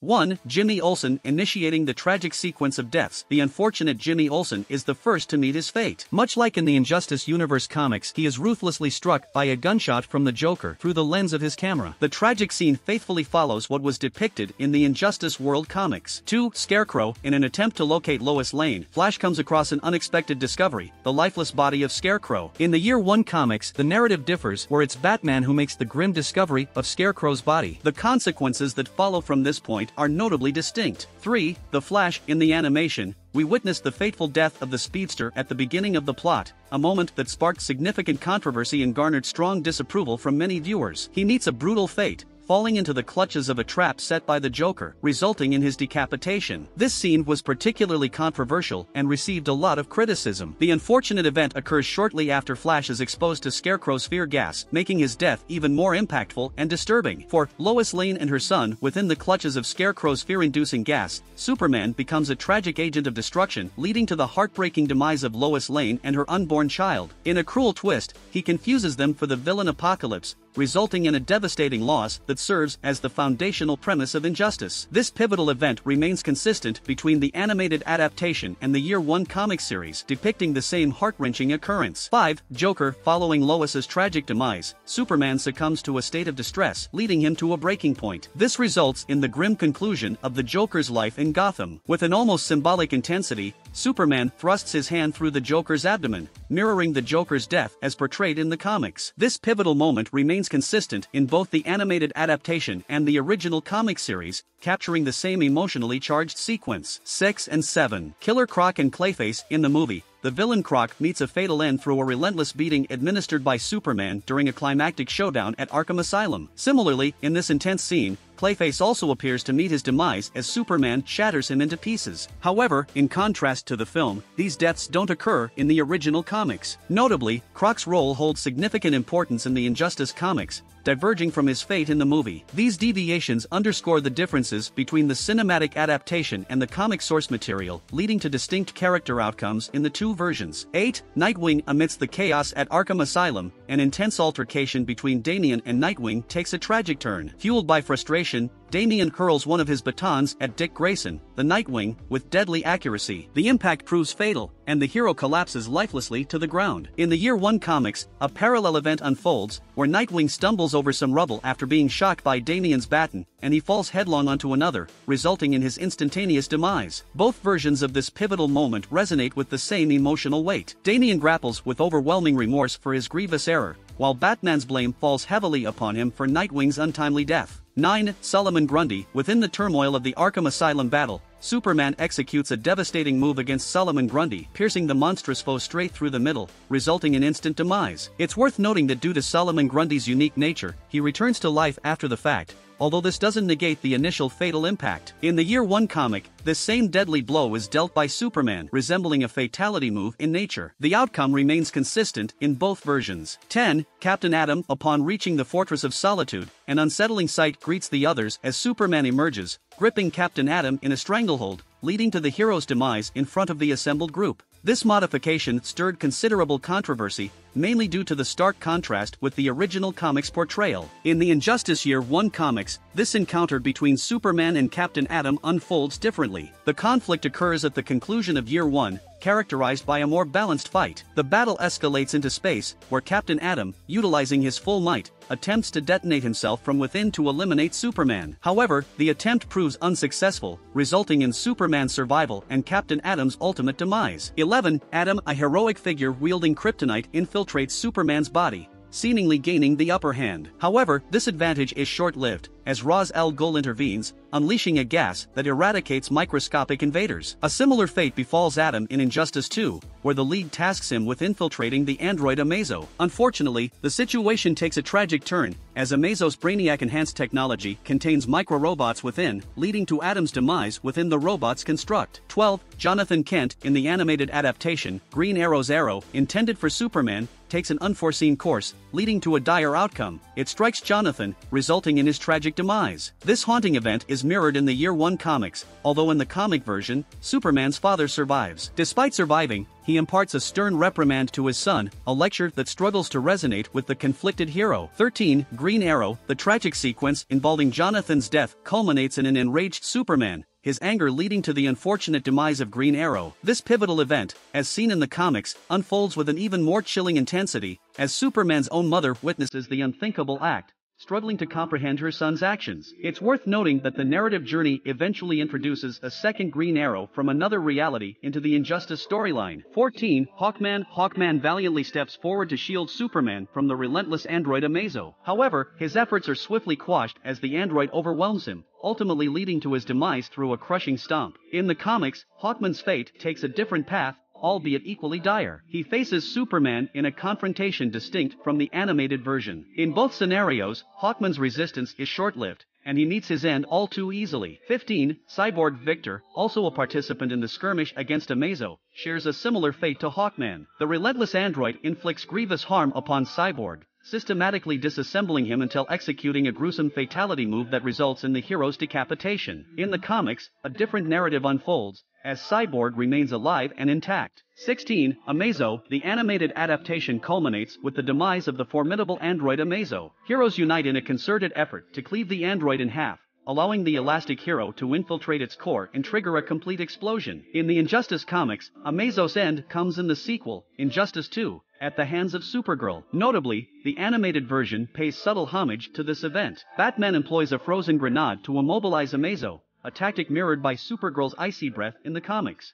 1. Jimmy Olsen initiating the tragic sequence of deaths. The unfortunate Jimmy Olsen is the first to meet his fate. Much like in the Injustice Universe comics, he is ruthlessly struck by a gunshot from the Joker through the lens of his camera. The tragic scene faithfully follows what was depicted in the Injustice World comics. 2. Scarecrow. In an attempt to locate Lois Lane, Flash comes across an unexpected discovery, the lifeless body of Scarecrow. In the Year 1 comics, the narrative differs where it's Batman who makes the grim discovery of Scarecrow's body. The consequences that follow from this point are notably distinct. 3. The Flash. In the animation, we witnessed the fateful death of the speedster at the beginning of the plot, a moment that sparked significant controversy and garnered strong disapproval from many viewers. He meets a brutal fate, falling into the clutches of a trap set by the Joker, resulting in his decapitation. This scene was particularly controversial and received a lot of criticism. The unfortunate event occurs shortly after Flash is exposed to Scarecrow's fear gas, making his death even more impactful and disturbing. For Lois Lane and her son within the clutches of Scarecrow's fear-inducing gas, Superman becomes a tragic agent of destruction, leading to the heartbreaking demise of Lois Lane and her unborn child. In a cruel twist, he confuses them for the villain Apocalypse, resulting in a devastating loss that serves as the foundational premise of Injustice. This pivotal event remains consistent between the animated adaptation and the Year 1 comic series, depicting the same heart-wrenching occurrence. 5. Joker. Following Lois's tragic demise, Superman succumbs to a state of distress, leading him to a breaking point. This results in the grim conclusion of the Joker's life in Gotham. With an almost symbolic intensity, Superman thrusts his hand through the Joker's abdomen, mirroring the Joker's death as portrayed in the comics. This pivotal moment remains consistent in both the animated adaptation and the original comic series, capturing the same emotionally charged sequence. 6 and 7. Killer Croc and Clayface. In the movie, the villain Croc meets a fatal end through a relentless beating administered by Superman during a climactic showdown at Arkham Asylum. Similarly, in this intense scene, Clayface also appears to meet his demise as Superman shatters him into pieces. However, in contrast to the film, these deaths don't occur in the original comics. Notably, Croc's role holds significant importance in the Injustice comics, diverging from his fate in the movie. These deviations underscore the differences between the cinematic adaptation and the comic source material, leading to distinct character outcomes in the two versions. 8. Nightwing. Amidst the chaos at Arkham Asylum, an intense altercation between Damian and Nightwing takes a tragic turn. Fueled by frustration, Damian hurls one of his batons at Dick Grayson, the Nightwing, with deadly accuracy. The impact proves fatal, and the hero collapses lifelessly to the ground. In the Year 1 comics, a parallel event unfolds, where Nightwing stumbles over some rubble after being shocked by Damian's baton, and he falls headlong onto another, resulting in his instantaneous demise. Both versions of this pivotal moment resonate with the same emotional weight. Damian grapples with overwhelming remorse for his grievous error, while Batman's blame falls heavily upon him for Nightwing's untimely death. 9. Solomon Grundy. Within the turmoil of the Arkham Asylum battle, Superman executes a devastating move against Solomon Grundy, piercing the monstrous foe straight through the middle, resulting in instant demise. It's worth noting that due to Solomon Grundy's unique nature, he returns to life after the fact, although this doesn't negate the initial fatal impact. In the Year 1 comic, this same deadly blow is dealt by Superman, resembling a fatality move in nature. The outcome remains consistent in both versions. 10. Captain Atom. Upon reaching the Fortress of Solitude, an unsettling sight greets the others as Superman emerges, gripping Captain Atom in a stranglehold, leading to the hero's demise in front of the assembled group. This modification stirred considerable controversy, mainly due to the stark contrast with the original comics portrayal. In the Injustice Year 1 comics, this encounter between Superman and Captain Atom unfolds differently. The conflict occurs at the conclusion of Year 1, characterized by a more balanced fight. The battle escalates into space, where Captain Atom, utilizing his full might, attempts to detonate himself from within to eliminate Superman. However, the attempt proves unsuccessful, resulting in Superman's survival and Captain Atom's ultimate demise. 11. Atom. A heroic figure wielding kryptonite infiltrates Superman's body, seemingly gaining the upper hand. However, this advantage is short-lived, as Ra's al Ghul intervenes, unleashing a gas that eradicates microscopic invaders. A similar fate befalls Atom in Injustice 2, where the League tasks him with infiltrating the android Amazo. Unfortunately, the situation takes a tragic turn, as Amazo's Brainiac-enhanced technology contains micro-robots within, leading to Atom's demise within the robot's construct. 12. Jonathan Kent. In the animated adaptation, Green Arrow's arrow, intended for Superman, takes an unforeseen course, leading to a dire outcome. It strikes Jonathan, resulting in his tragic demise. This haunting event is mirrored in the Year One comics, although in the comic version, Superman's father survives. Despite surviving, he imparts a stern reprimand to his son, a lecture that struggles to resonate with the conflicted hero. 13. Green Arrow. The tragic sequence involving Jonathan's death culminates in an enraged Superman, his anger leading to the unfortunate demise of Green Arrow. This pivotal event, as seen in the comics, unfolds with an even more chilling intensity, as Superman's own mother witnesses the unthinkable act, struggling to comprehend her son's actions. It's worth noting that the narrative journey eventually introduces a second Green Arrow from another reality into the Injustice storyline. 14. Hawkman. Hawkman valiantly steps forward to shield Superman from the relentless android Amazo. However, his efforts are swiftly quashed as the android overwhelms him, ultimately leading to his demise through a crushing stomp. In the comics, Hawkman's fate takes a different path, albeit equally dire. He faces Superman in a confrontation distinct from the animated version. In both scenarios, Hawkman's resistance is short-lived, and he meets his end all too easily. 15. Cyborg. Victor, also a participant in the skirmish against Amazo, shares a similar fate to Hawkman. The relentless android inflicts grievous harm upon Cyborg, systematically disassembling him until executing a gruesome fatality move that results in the hero's decapitation. In the comics, a different narrative unfolds, as Cyborg remains alive and intact. 16. Amazo. The animated adaptation culminates with the demise of the formidable android Amazo. Heroes unite in a concerted effort to cleave the android in half, allowing the elastic hero to infiltrate its core and trigger a complete explosion. In the Injustice comics, Amazo's end comes in the sequel, Injustice 2, at the hands of Supergirl. Notably, the animated version pays subtle homage to this event. Batman employs a frozen grenade to immobilize Amazo, a tactic mirrored by Supergirl's icy breath in the comics.